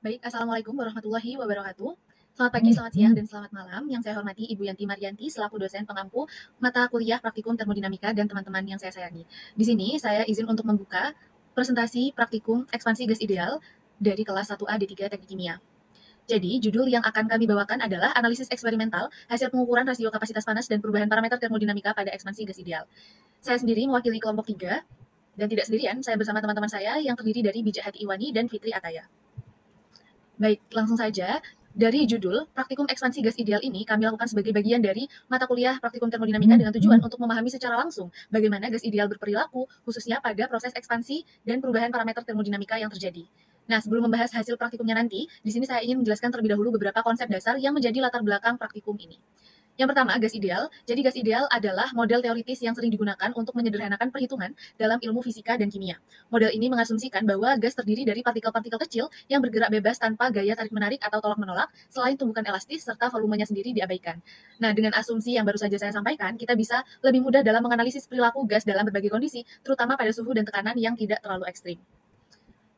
Baik, Assalamualaikum warahmatullahi wabarakatuh. Selamat pagi, selamat siang, dan selamat malam. Yang saya hormati Ibu Yanti Marianti selaku dosen pengampu mata kuliah praktikum termodinamika dan teman-teman yang saya sayangi. Di sini saya izin untuk membuka presentasi praktikum ekspansi gas ideal dari kelas 1A D3 Teknik Kimia. Jadi, judul yang akan kami bawakan adalah analisis eksperimental hasil pengukuran rasio kapasitas panas dan perubahan parameter termodinamika pada ekspansi gas ideal. Saya sendiri mewakili kelompok 3, dan tidak sendirian, saya bersama teman-teman saya yang terdiri dari Bijak Hati Iwani dan Fitri Ataya. Baik, langsung saja. Dari judul, praktikum ekspansi gas ideal ini kami lakukan sebagai bagian dari mata kuliah praktikum termodinamika dengan tujuan untuk memahami secara langsung bagaimana gas ideal berperilaku, khususnya pada proses ekspansi dan perubahan parameter termodinamika yang terjadi. Nah, sebelum membahas hasil praktikumnya nanti, di sini saya ingin menjelaskan terlebih dahulu beberapa konsep dasar yang menjadi latar belakang praktikum ini. Yang pertama, gas ideal. Jadi gas ideal adalah model teoritis yang sering digunakan untuk menyederhanakan perhitungan dalam ilmu fisika dan kimia. Model ini mengasumsikan bahwa gas terdiri dari partikel-partikel kecil yang bergerak bebas tanpa gaya tarik-menarik atau tolak-menolak, selain tumbukan elastis serta volumenya sendiri diabaikan. Nah, dengan asumsi yang baru saja saya sampaikan, kita bisa lebih mudah dalam menganalisis perilaku gas dalam berbagai kondisi, terutama pada suhu dan tekanan yang tidak terlalu ekstrim.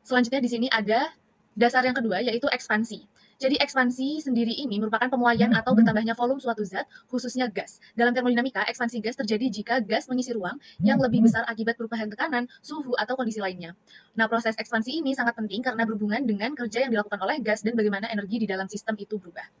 Selanjutnya di sini ada dasar yang kedua, yaitu ekspansi. Jadi ekspansi sendiri ini merupakan pemuaian atau bertambahnya volume suatu zat, khususnya gas. Dalam termodinamika, ekspansi gas terjadi jika gas mengisi ruang yang lebih besar akibat perubahan tekanan, suhu, atau kondisi lainnya. Nah, proses ekspansi ini sangat penting karena berhubungan dengan kerja yang dilakukan oleh gas dan bagaimana energi di dalam sistem itu berubah.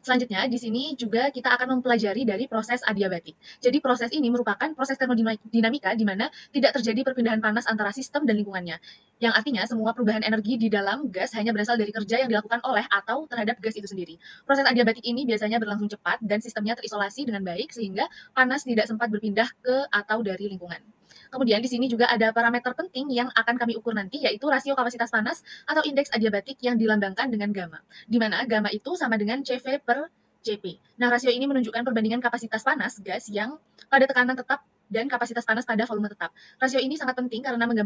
Selanjutnya, di sini juga kita akan mempelajari dari proses adiabatik. Jadi proses ini merupakan proses termodinamika di mana tidak terjadi perpindahan panas antara sistem dan lingkungannya. Yang artinya semua perubahan energi di dalam gas hanya berasal dari kerja yang dilakukan oleh atau terhadap gas itu sendiri. Proses adiabatik ini biasanya berlangsung cepat dan sistemnya terisolasi dengan baik sehingga panas tidak sempat berpindah ke atau dari lingkungan. Kemudian di sini juga ada parameter penting yang akan kami ukur nanti, yaitu rasio kapasitas panas atau indeks adiabatik yang dilambangkan dengan gamma, di mana gamma itu sama dengan CV per Cp. Nah, rasio ini menunjukkan perbandingan kapasitas panas gas yang pada tekanan tetap dan kapasitas panas pada volume tetap. Rasio ini sangat penting karena mohon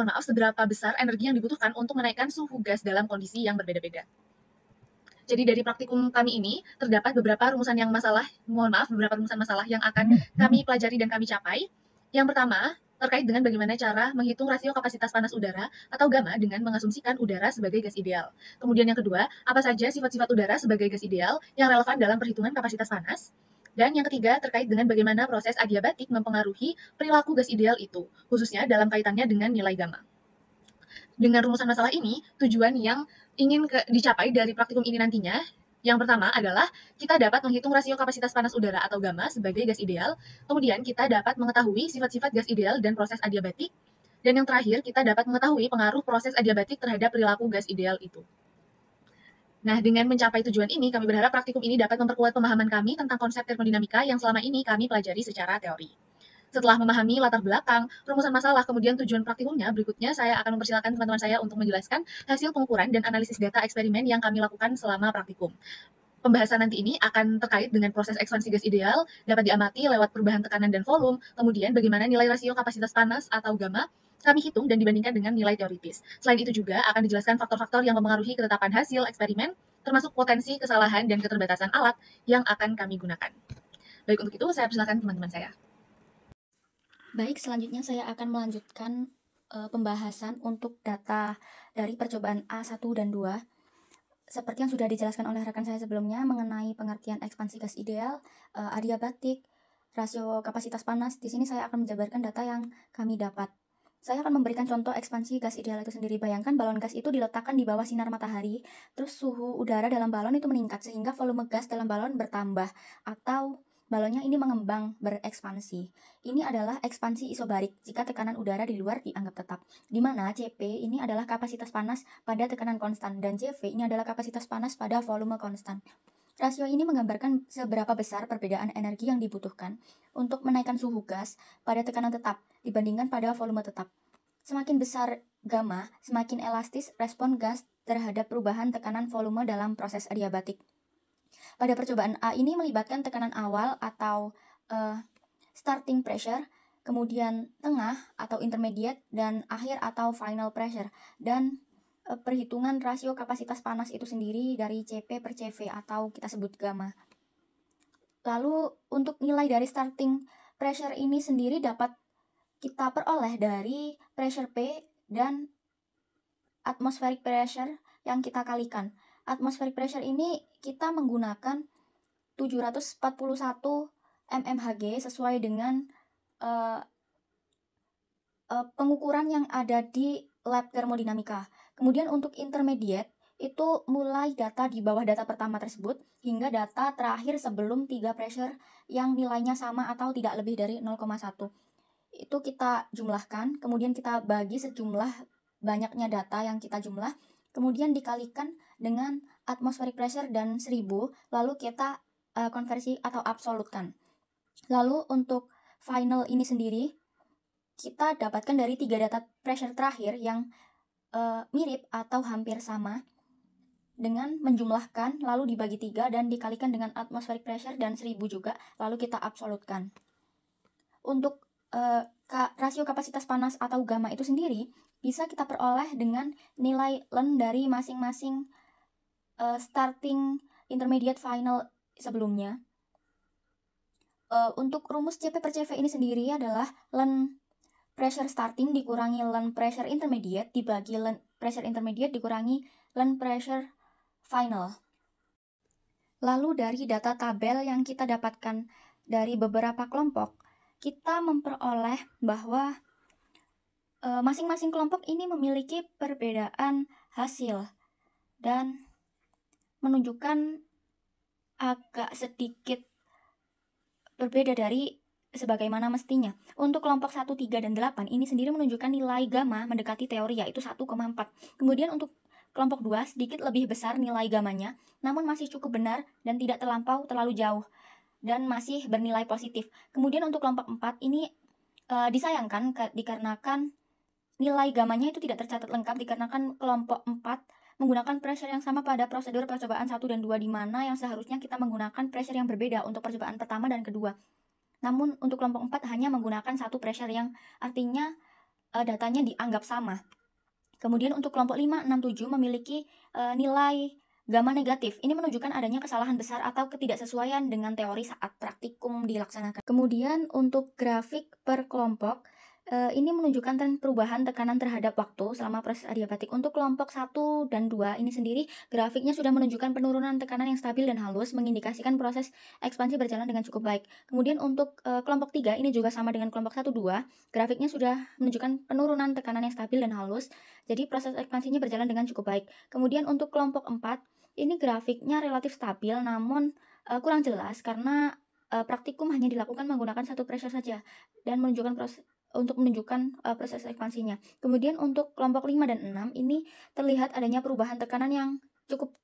maaf, seberapa besar energi yang dibutuhkan untuk menaikkan suhu gas dalam kondisi yang berbeda-beda. Jadi dari praktikum kami ini terdapat beberapa beberapa rumusan masalah yang akan kami pelajari dan kami capai. Yang pertama, terkait dengan bagaimana cara menghitung rasio kapasitas panas udara atau gamma dengan mengasumsikan udara sebagai gas ideal. Kemudian yang kedua, apa saja sifat-sifat udara sebagai gas ideal yang relevan dalam perhitungan kapasitas panas. Dan yang ketiga, terkait dengan bagaimana proses adiabatik mempengaruhi perilaku gas ideal itu, khususnya dalam kaitannya dengan nilai gamma. Dengan rumusan masalah ini, tujuan yang ingin dicapai dari praktikum ini nantinya, yang pertama adalah kita dapat menghitung rasio kapasitas panas udara atau gamma sebagai gas ideal, kemudian kita dapat mengetahui sifat-sifat gas ideal dan proses adiabatik, dan yang terakhir kita dapat mengetahui pengaruh proses adiabatik terhadap perilaku gas ideal itu. Nah, dengan mencapai tujuan ini, kami berharap praktikum ini dapat memperkuat pemahaman kami tentang konsep termodinamika yang selama ini kami pelajari secara teori. Setelah memahami latar belakang, rumusan masalah, kemudian tujuan praktikumnya, berikutnya saya akan mempersilakan teman-teman saya untuk menjelaskan hasil pengukuran dan analisis data eksperimen yang kami lakukan selama praktikum. Pembahasan nanti ini akan terkait dengan proses ekspansi gas ideal, dapat diamati lewat perubahan tekanan dan volume, kemudian bagaimana nilai rasio kapasitas panas atau gamma kami hitung dan dibandingkan dengan nilai teoritis. Selain itu juga akan dijelaskan faktor-faktor yang mempengaruhi ketetapan hasil eksperimen, termasuk potensi kesalahan dan keterbatasan alat yang akan kami gunakan. Baik, untuk itu saya persilakan teman-teman saya. Baik, selanjutnya saya akan melanjutkan pembahasan untuk data dari percobaan A1 dan 2. Seperti yang sudah dijelaskan oleh rekan saya sebelumnya mengenai pengertian ekspansi gas ideal, adiabatik, rasio kapasitas panas. Di sini saya akan menjabarkan data yang kami dapat. Saya akan memberikan contoh ekspansi gas ideal itu sendiri. Bayangkan balon gas itu diletakkan di bawah sinar matahari, terus suhu udara dalam balon itu meningkat sehingga volume gas dalam balon bertambah atau balonnya ini mengembang, berekspansi. Ini adalah ekspansi isobarik jika tekanan udara di luar dianggap tetap, di mana Cp ini adalah kapasitas panas pada tekanan konstan dan Cv ini adalah kapasitas panas pada volume konstan. Rasio ini menggambarkan seberapa besar perbedaan energi yang dibutuhkan untuk menaikkan suhu gas pada tekanan tetap dibandingkan pada volume tetap. Semakin besar gamma, semakin elastis respon gas terhadap perubahan tekanan volume dalam proses adiabatik. Pada percobaan A ini melibatkan tekanan awal atau starting pressure, kemudian tengah atau intermediate, dan akhir atau final pressure, dan perhitungan rasio kapasitas panas itu sendiri dari Cp per Cv atau kita sebut gamma. Lalu untuk nilai dari starting pressure ini sendiri dapat kita peroleh dari pressure P dan atmospheric pressure yang kita kalikan. Atmospheric pressure ini kita menggunakan 741 mmHg sesuai dengan pengukuran yang ada di lab termodinamika. Kemudian untuk intermediate itu mulai data di bawah data pertama tersebut hingga data terakhir sebelum 3 pressure yang nilainya sama atau tidak lebih dari 0,1. Itu kita jumlahkan, kemudian kita bagi sejumlah banyaknya data yang kita jumlah, kemudian dikalikan dengan atmospheric pressure dan 1000, lalu kita konversi atau absolutkan. Lalu untuk final ini sendiri, kita dapatkan dari 3 data pressure terakhir yang mirip atau hampir sama dengan menjumlahkan lalu dibagi 3 dan dikalikan dengan atmospheric pressure dan 1000 juga, lalu kita absolutkan. Untuk rasio kapasitas panas atau gamma itu sendiri bisa kita peroleh dengan nilai Ln dari masing-masing starting, intermediate, final sebelumnya. Untuk rumus Cp per Cv ini sendiri adalah Ln pressure starting dikurangi Ln pressure intermediate dibagi Ln pressure intermediate dikurangi Ln pressure final. Lalu dari data tabel yang kita dapatkan dari beberapa kelompok, kita memperoleh bahwa masing-masing kelompok ini memiliki perbedaan hasil dan menunjukkan agak sedikit berbeda dari sebagaimana mestinya. Untuk kelompok 1, 3, dan 8 ini sendiri menunjukkan nilai gamma mendekati teori yaitu 1,4. Kemudian untuk kelompok 2 sedikit lebih besar nilai gamanya, namun masih cukup benar dan tidak terlalu jauh dan masih bernilai positif. Kemudian untuk kelompok 4 ini disayangkan dikarenakan nilai gamanya itu tidak tercatat lengkap dikarenakan kelompok 4 menggunakan pressure yang sama pada prosedur percobaan 1 dan 2 di mana yang seharusnya kita menggunakan pressure yang berbeda untuk percobaan pertama dan kedua. Namun untuk kelompok 4 hanya menggunakan satu pressure yang artinya datanya dianggap sama. Kemudian untuk kelompok 5, 6, 7 memiliki nilai gamma negatif. Ini menunjukkan adanya kesalahan besar atau ketidaksesuaian dengan teori saat praktikum dilaksanakan. Kemudian untuk grafik per kelompok, ini menunjukkan tren perubahan tekanan terhadap waktu selama proses adiabatik. Untuk kelompok 1 dan 2 ini sendiri, grafiknya sudah menunjukkan penurunan tekanan yang stabil dan halus, mengindikasikan proses ekspansi berjalan dengan cukup baik. Kemudian untuk kelompok 3, ini juga sama dengan kelompok 1, 2, grafiknya sudah menunjukkan penurunan tekanan yang stabil dan halus, jadi proses ekspansinya berjalan dengan cukup baik. Kemudian untuk kelompok 4, ini grafiknya relatif stabil, namun kurang jelas karena praktikum hanya dilakukan menggunakan satu pressure saja dan menunjukkan proses ekspansinya. Kemudian untuk kelompok 5 dan 6 ini terlihat adanya perubahan tekanan yang cukup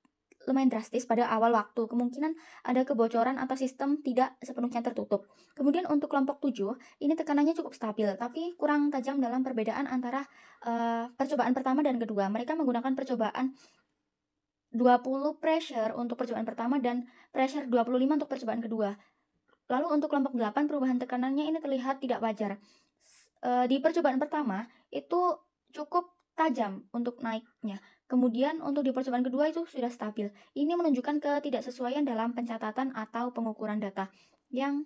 lumayan drastis pada awal waktu. Kemungkinan ada kebocoran atau sistem tidak sepenuhnya tertutup. Kemudian untuk kelompok 7 ini tekanannya cukup stabil tapi kurang tajam dalam perbedaan antara percobaan pertama dan kedua. Mereka menggunakan percobaan 20 pressure untuk percobaan pertama dan pressure 25 untuk percobaan kedua. Lalu untuk kelompok 8 perubahan tekanannya ini terlihat tidak wajar. Di percobaan pertama itu cukup tajam untuk naiknya. Kemudian untuk di percobaan kedua itu sudah stabil. Ini menunjukkan ketidaksesuaian dalam pencatatan atau pengukuran data yang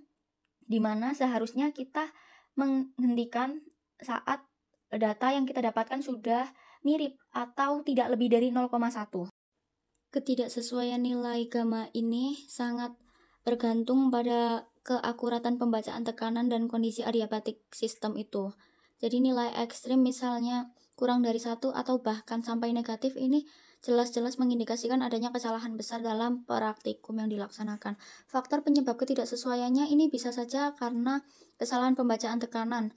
dimana seharusnya kita menghentikan saat data yang kita dapatkan sudah mirip atau tidak lebih dari 0,1. Ketidaksesuaian nilai gamma ini sangat bergantung pada keakuratan pembacaan tekanan dan kondisi adiabatik sistem itu. Jadi nilai ekstrim misalnya kurang dari 1 atau bahkan sampai negatif ini jelas-jelas mengindikasikan adanya kesalahan besar dalam praktikum yang dilaksanakan. Faktor penyebab ketidaksesuaiannya ini bisa saja karena kesalahan pembacaan tekanan.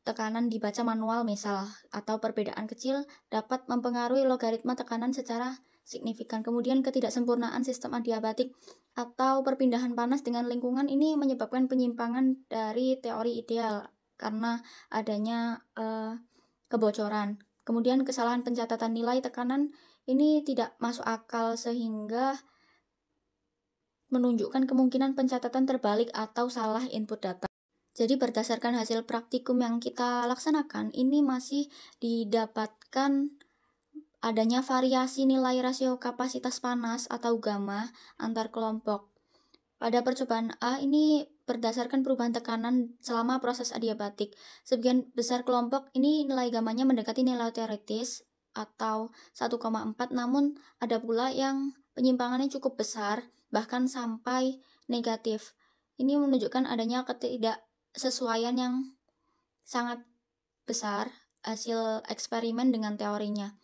Tekanan dibaca manual misal, atau perbedaan kecil dapat mempengaruhi logaritma tekanan secara signifikan. Kemudian ketidaksempurnaan sistem adiabatik atau perpindahan panas dengan lingkungan ini menyebabkan penyimpangan dari teori ideal karena adanya kebocoran. Kemudian kesalahan pencatatan nilai tekanan ini tidak masuk akal sehingga menunjukkan kemungkinan pencatatan terbalik atau salah input data. Jadi berdasarkan hasil praktikum yang kita laksanakan, ini masih didapatkan adanya variasi nilai rasio kapasitas panas atau gamma antar kelompok. Pada percobaan A ini berdasarkan perubahan tekanan selama proses adiabatik. Sebagian besar kelompok ini nilai gammanya mendekati nilai teoritis atau 1,4, namun ada pula yang penyimpangannya cukup besar, bahkan sampai negatif. Ini menunjukkan adanya ketidaksesuaian yang sangat besar hasil eksperimen dengan teorinya.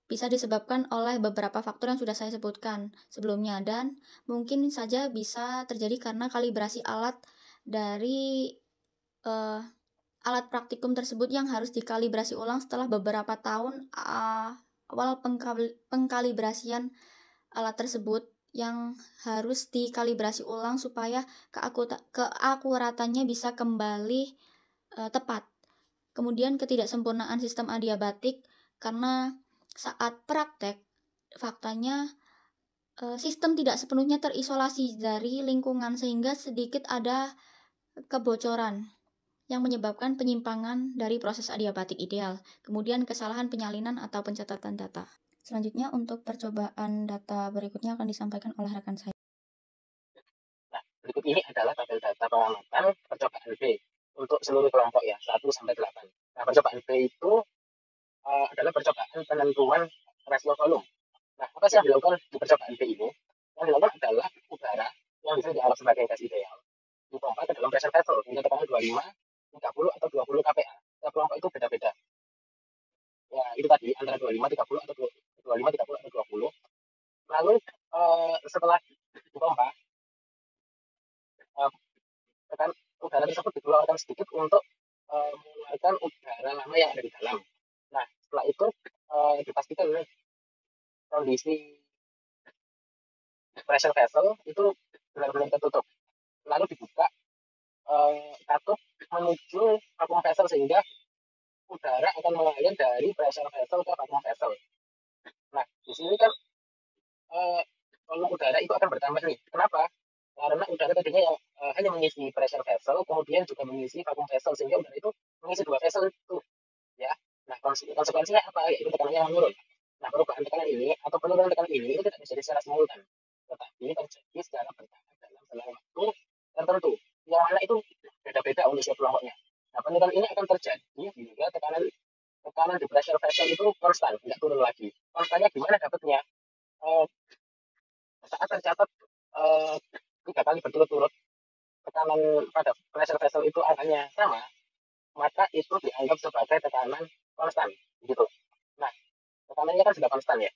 Bisa disebabkan oleh beberapa faktor yang sudah saya sebutkan sebelumnya, dan mungkin saja bisa terjadi karena kalibrasi alat dari alat praktikum tersebut yang harus dikalibrasi ulang setelah beberapa tahun awal pengkalibrasian alat tersebut, yang harus dikalibrasi ulang supaya keakuratannya bisa kembali tepat. Kemudian ketidaksempurnaan sistem adiabatik, karena saat praktek faktanya sistem tidak sepenuhnya terisolasi dari lingkungan sehingga sedikit ada kebocoran yang menyebabkan penyimpangan dari proses adiabatik ideal. Kemudian kesalahan penyalinan atau pencatatan data. Selanjutnya untuk percobaan data berikutnya akan disampaikan oleh rekan saya. Nah, berikut ini adalah tabel data pengamatan percobaan B untuk seluruh kelompok ya, 1-8. Nah, percobaan B itu adalah percobaan penentuan rasio volume. Nah, apa sih yang dilakukan di percobaan B ini? Yang dilakukan adalah udara yang bisa dianggap sebagai gas ideal dipompa ke dalam pressure vessel hingga tekanan 25, 30, atau 20 kPa. Setiap kelompok itu beda-beda. Ya, itu tadi antara 25, 30, atau 25, 30, atau 20. Lalu setelah dipompa, tekan udara tersebut dikeluarkan sedikit untuk mengeluarkan udara lama yang ada di dalam. Nah, setelah itu dipastikan kondisi pressure vessel itu benar-benar tertutup. Lalu dibuka katup menuju vacuum vessel sehingga udara akan mengalir dari pressure vessel ke vacuum vessel. Nah, di sini kan volume udara itu akan bertambah nih. Kenapa? Karena udara tadinya yang hanya mengisi pressure vessel, kemudian juga mengisi vacuum vessel, sehingga udara itu mengisi dua vessel itu, ya. Nah, konsekuensinya apa? Yaitu tekanannya menurun. Nah, perubahan tekanan ini atau penurunan tekanan ini itu tidak terjadi secara simultan, tetapi terjadi secara bertahap dalam selang waktu tertentu. Yang mana itu beda-beda untuk setiap kelompoknya. Nah, penurunan ini akan terjadi hingga tekanan di pressure vessel itu konstan, tidak turun lagi. Konstannya gimana dapatnya? Saat tercatat 3 kali berturut-turut tekanan pada pressure vessel itu angkanya sama, maka itu dianggap sebagai tekanan konstan, gitu. Nah, tekanannya kan sudah konstan ya.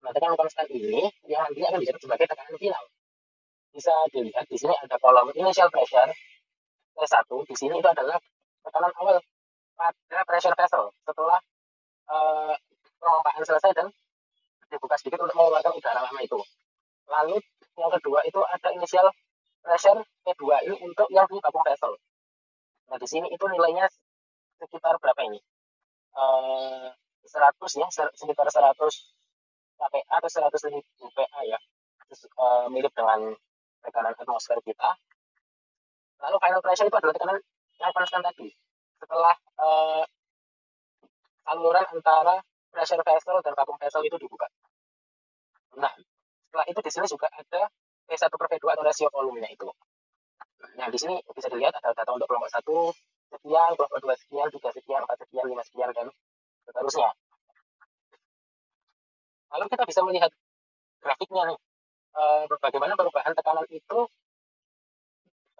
Nah, tekanan konstan ini yang nantinya akan disebut sebagai tekanan final. Bisa dilihat di sini ada kolom initial pressure T1. Di sini itu adalah tekanan awal pada pressure vessel setelah pemompaan selesai dan dibuka sedikit untuk mengeluarkan udara lama itu. Lalu yang kedua itu ada initial pressure P2 ini untuk yang di vacuum vessel. Nah, di sini itu nilainya sekitar berapa ini? 100 ya, sekitar 100 kPa atau 100.000 PA ya. Mirip dengan tekanan atmosfer kita. Lalu final pressure itu adalah tekanan yang konstan tadi. Setelah saluran antara pressure vessel dan vacuum vessel itu dibuka. Nah, setelah itu di sini juga ada P1/V2 atau rasio volumenya itu. Nah, di sini bisa dilihat ada data untuk kelompok 1 sekian, kelompok 2 sekian, 3 sekian, 4 sekian, 5 sekian, dan seterusnya. Lalu kita bisa melihat grafiknya nih, bagaimana perubahan tekanan itu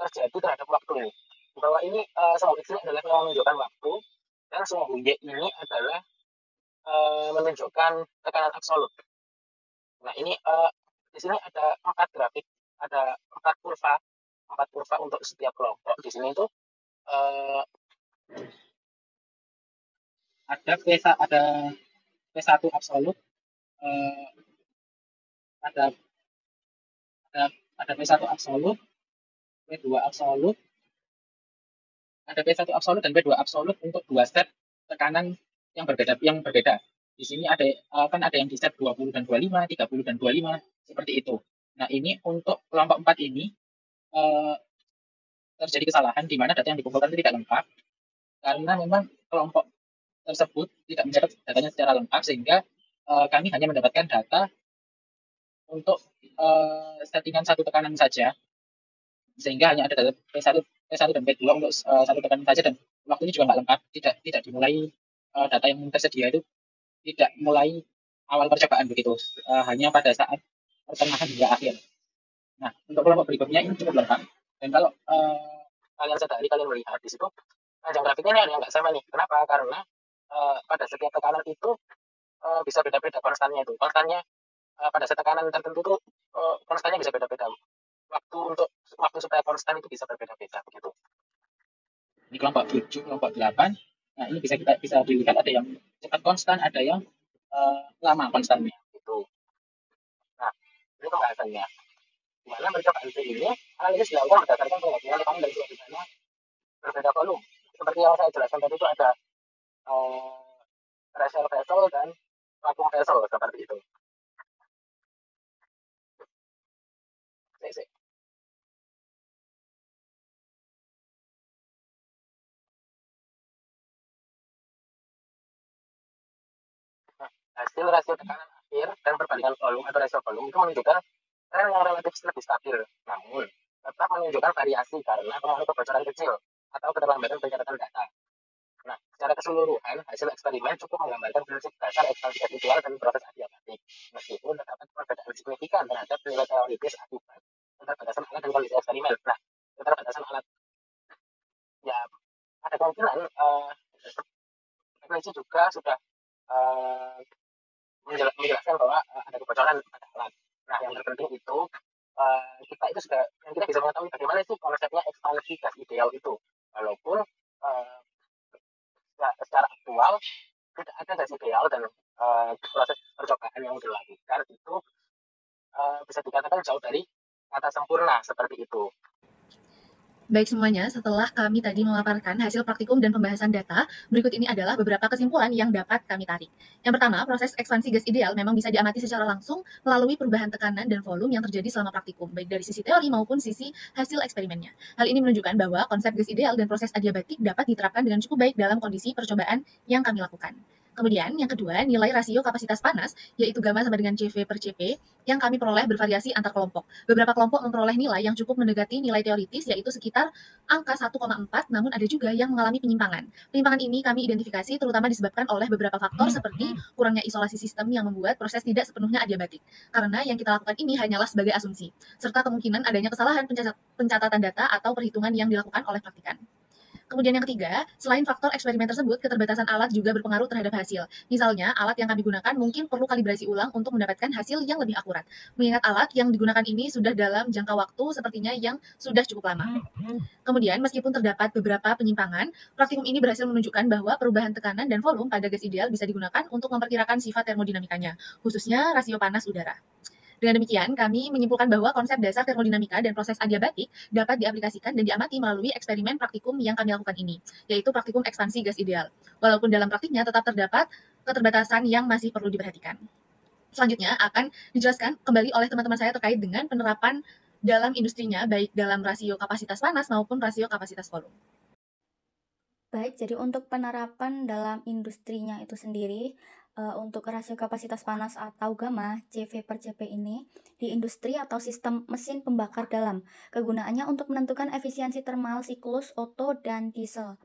terjadi terhadap waktu ini. Di bawah ini sumbu X ini adalah yang menunjukkan waktu, dan sumbu Y ini adalah menunjukkan tekanan absolut. Nah, ini di sini ada 4 grafik, ada 4 kurva untuk setiap kelompok. Di sini itu ada P1 absolut, ada P1 absolut, P2 absolut, ada P1 absolut dan P2 absolut untuk 2 step tekanan yang berbeda. Di sini kan ada yang di step 20 dan 25, 30 dan 25, seperti itu. Nah, ini untuk kelompok 4 ini terjadi kesalahan di mana data yang dikumpulkan itu tidak lengkap, karena memang kelompok tersebut tidak mencatat datanya secara lengkap, sehingga kami hanya mendapatkan data untuk settingan satu tekanan saja, sehingga hanya ada data P1 dan P2 untuk satu tekanan saja, dan waktunya juga nggak lengkap, tidak dimulai data yang tersedia itu tidak mulai awal percobaan begitu, hanya pada saat pertengahan hingga akhir. Nah, untuk kelompok berikutnya ini cukup lengkap. Dan kalau kalian sadari, kalian melihat di situ panjang grafiknya ini ada yang nggak sama nih. Kenapa? Karena pada setiap tekanan itu bisa beda-beda konstannya itu. Konstannya pada setiap tekanan tertentu tuh konstannya bisa beda-beda. Waktu supaya konstan itu bisa berbeda-beda begitu. Ini kelompok 7, kelompok 8. Nah, ini bisa dilihat ada yang cepat konstan, ada yang lama konstannya gitu. Nah, ini pembahasannya. Di mana percobaan ini analisis dilakukan berdasarkan pengajian tekanan dari suatu dana berbeda volume. Seperti yang saya jelaskan tadi itu ada pressure vessel dan vacuum vessel seperti itu. Hasil rasio tekanan akhir dan perbandingan volume atau rasio volume itu menunjukkan tren yang relatif lebih stabil, namun tetap menunjukkan variasi karena pengaruh kebocoran kecil atau keterlambatan pencatatan data. Nah, secara keseluruhan, hasil eksperimen cukup menggambarkan prinsip dasar ekspansi gas ideal dan proses adiabatik, meskipun terdapat perbedaan signifikan terhadap nilai teoritis akibat keterbatasan alat dan kondisi eksperimen. Nah, keterbatasan alat, ya ada kemungkinan teknisi juga sudah menjelaskan bahwa ada kebocoran pada alat. Nah, yang terpenting itu kita bisa mengetahui bagaimana sih konsepnya ekspansi gas ideal itu. Walaupun secara aktual tidak ada gas ideal dan proses percobaan yang dilakukan itu bisa dikatakan jauh dari kata sempurna seperti itu. Baik semuanya, setelah kami tadi memaparkan hasil praktikum dan pembahasan data, berikut ini adalah beberapa kesimpulan yang dapat kami tarik. Yang pertama, proses ekspansi gas ideal memang bisa diamati secara langsung melalui perubahan tekanan dan volume yang terjadi selama praktikum, baik dari sisi teori maupun sisi hasil eksperimennya. Hal ini menunjukkan bahwa konsep gas ideal dan proses adiabatik dapat diterapkan dengan cukup baik dalam kondisi percobaan yang kami lakukan. Kemudian, yang kedua, nilai rasio kapasitas panas, yaitu gamma sama dengan CV per CP, yang kami peroleh bervariasi antar kelompok. Beberapa kelompok memperoleh nilai yang cukup mendekati nilai teoritis, yaitu sekitar angka 1,4, namun ada juga yang mengalami penyimpangan. Penyimpangan ini kami identifikasi terutama disebabkan oleh beberapa faktor seperti kurangnya isolasi sistem yang membuat proses tidak sepenuhnya adiabatik. Karena yang kita lakukan ini hanyalah sebagai asumsi, serta kemungkinan adanya kesalahan pencatatan data atau perhitungan yang dilakukan oleh praktikan. Kemudian yang ketiga, selain faktor eksperimen tersebut, keterbatasan alat juga berpengaruh terhadap hasil. Misalnya, alat yang kami gunakan mungkin perlu kalibrasi ulang untuk mendapatkan hasil yang lebih akurat. Mengingat alat yang digunakan ini sudah dalam jangka waktu sepertinya yang sudah cukup lama. Kemudian, meskipun terdapat beberapa penyimpangan, praktikum ini berhasil menunjukkan bahwa perubahan tekanan dan volume pada gas ideal bisa digunakan untuk memperkirakan sifat termodinamikanya, khususnya rasio panas udara. Dengan demikian, kami menyimpulkan bahwa konsep dasar termodinamika dan proses adiabatik dapat diaplikasikan dan diamati melalui eksperimen praktikum yang kami lakukan ini, yaitu praktikum ekspansi gas ideal. Walaupun dalam praktiknya tetap terdapat keterbatasan yang masih perlu diperhatikan. Selanjutnya akan dijelaskan kembali oleh teman-teman saya terkait dengan penerapan dalam industrinya, baik dalam rasio kapasitas panas maupun rasio kapasitas volume. Baik, jadi untuk penerapan dalam industrinya itu sendiri, untuk rasio kapasitas panas atau gamma CV per CP ini di industri atau sistem mesin pembakar dalam. Kegunaannya untuk menentukan efisiensi termal siklus Otto dan diesel.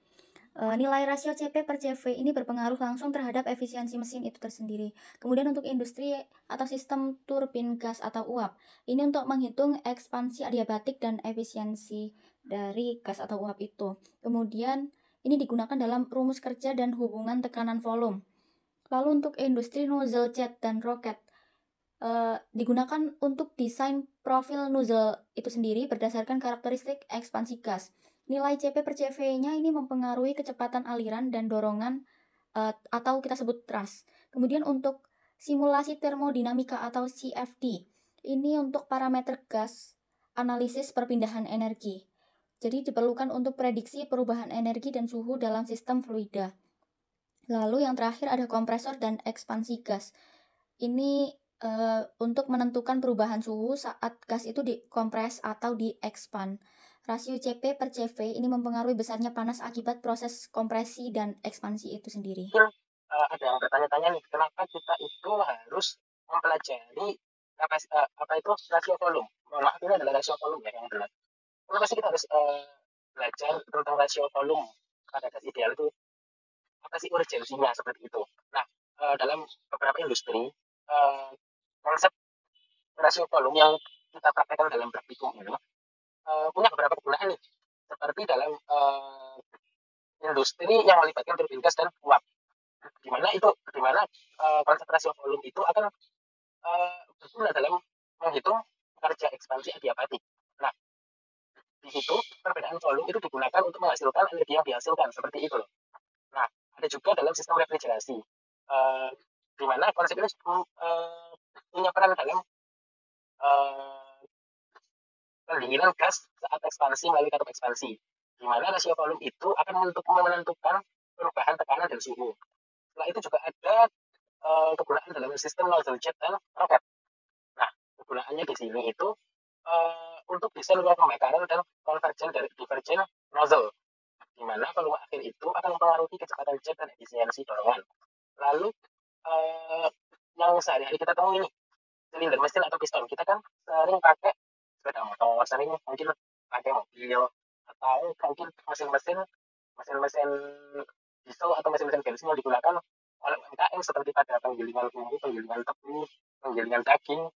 Nilai rasio CP per CV ini berpengaruh langsung terhadap efisiensi mesin itu tersendiri. Kemudian untuk industri atau sistem turbin gas atau uap, ini untuk menghitung ekspansi adiabatik dan efisiensi dari gas atau uap itu. Kemudian ini digunakan dalam rumus kerja dan hubungan tekanan volume. Lalu untuk industri nozzle jet dan roket, digunakan untuk desain profil nozzle itu sendiri berdasarkan karakteristik ekspansi gas. Nilai CP per CV-nya ini mempengaruhi kecepatan aliran dan dorongan atau kita sebut thrust. Kemudian untuk simulasi termodinamika atau CFD, ini untuk parameter gas, analisis perpindahan energi. Jadi diperlukan untuk prediksi perubahan energi dan suhu dalam sistem fluida. Lalu yang terakhir ada kompresor dan ekspansi gas. Ini untuk menentukan perubahan suhu saat gas itu dikompres atau diekspand. Rasio CP per CV ini mempengaruhi besarnya panas akibat proses kompresi dan ekspansi itu sendiri. Ada yang bertanya-tanya nih, kenapa kita itu harus mempelajari apa itu rasio volume? Maaf, ini adalah rasio volume ya yang benar. Kenapa sih kita harus belajar tentang rasio volume pada gas ideal itu? Apa sih urgensinya seperti itu? Nah, dalam beberapa industri konsep rasio volume yang kita praktekkan dalam praktikum ini punya beberapa kegunaan nih, seperti dalam industri yang melibatkan turbin gas dan uap, di mana konsep rasio volume itu akan berguna dalam menghitung kerja ekspansi adiabatik. Nah, di situ perbedaan volume itu digunakan untuk menghasilkan energi yang dihasilkan, seperti itu loh. Nah, ada juga dalam sistem refrigerasi, di mana konsep ini punya peran dalam pendinginan gas saat ekspansi melalui katup ekspansi, di mana rasio volume itu akan menentukan perubahan tekanan dan suhu. Setelah itu juga ada kegunaan dalam sistem nozzle jet dan roket. Nah, kegunaannya di sini itu untuk desain ruang pembakaran dan konvergen dari divergen nozzle, di mana volume akhir itu akan mempengaruhi kecepatan jet dan efisiensi dorongan. Lalu yang sehari-hari kita temui ini, silinder mesin atau piston. Kita kan sering pakai sepeda motor, sering mungkin pakai mobil, atau mungkin mesin-mesin diesel atau mesin-mesin bensin yang digunakan oleh UMKM seperti pada penggilingan bumbu, penggilingan tebu, penggilingan daging,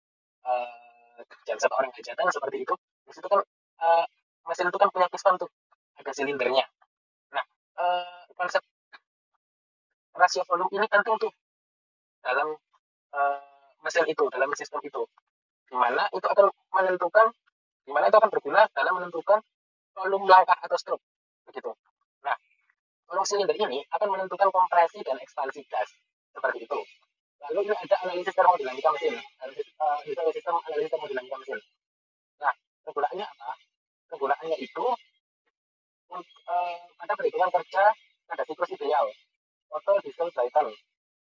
jam satu orang hajatan seperti itu. Di situ kan mesin itu kan punya piston tuh, ada silindernya. Nah, konsep rasio volume ini penting tuh dalam mesin itu, dalam sistem itu, di mana itu akan berguna dalam menentukan volume langkah atau stroke, begitu. Nah, volume silinder ini akan menentukan kompresi dan ekspansi gas, seperti itu. Lalu ini ada analisis termodinamika mesin, sistem analisis termodinamika mesin. Nah, kegunaannya apa? Kegunaannya itu ada perhitungan kerja pada siklus ideal, Otto Diesel Brighton.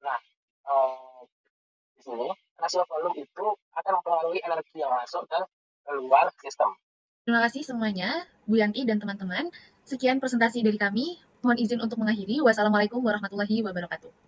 Nah, di sini rasio volume itu akan mempengaruhi energi yang masuk dan keluar sistem. Terima kasih semuanya, Bu Yanti dan teman-teman. Sekian presentasi dari kami. Mohon izin untuk mengakhiri. Wassalamualaikum warahmatullahi wabarakatuh.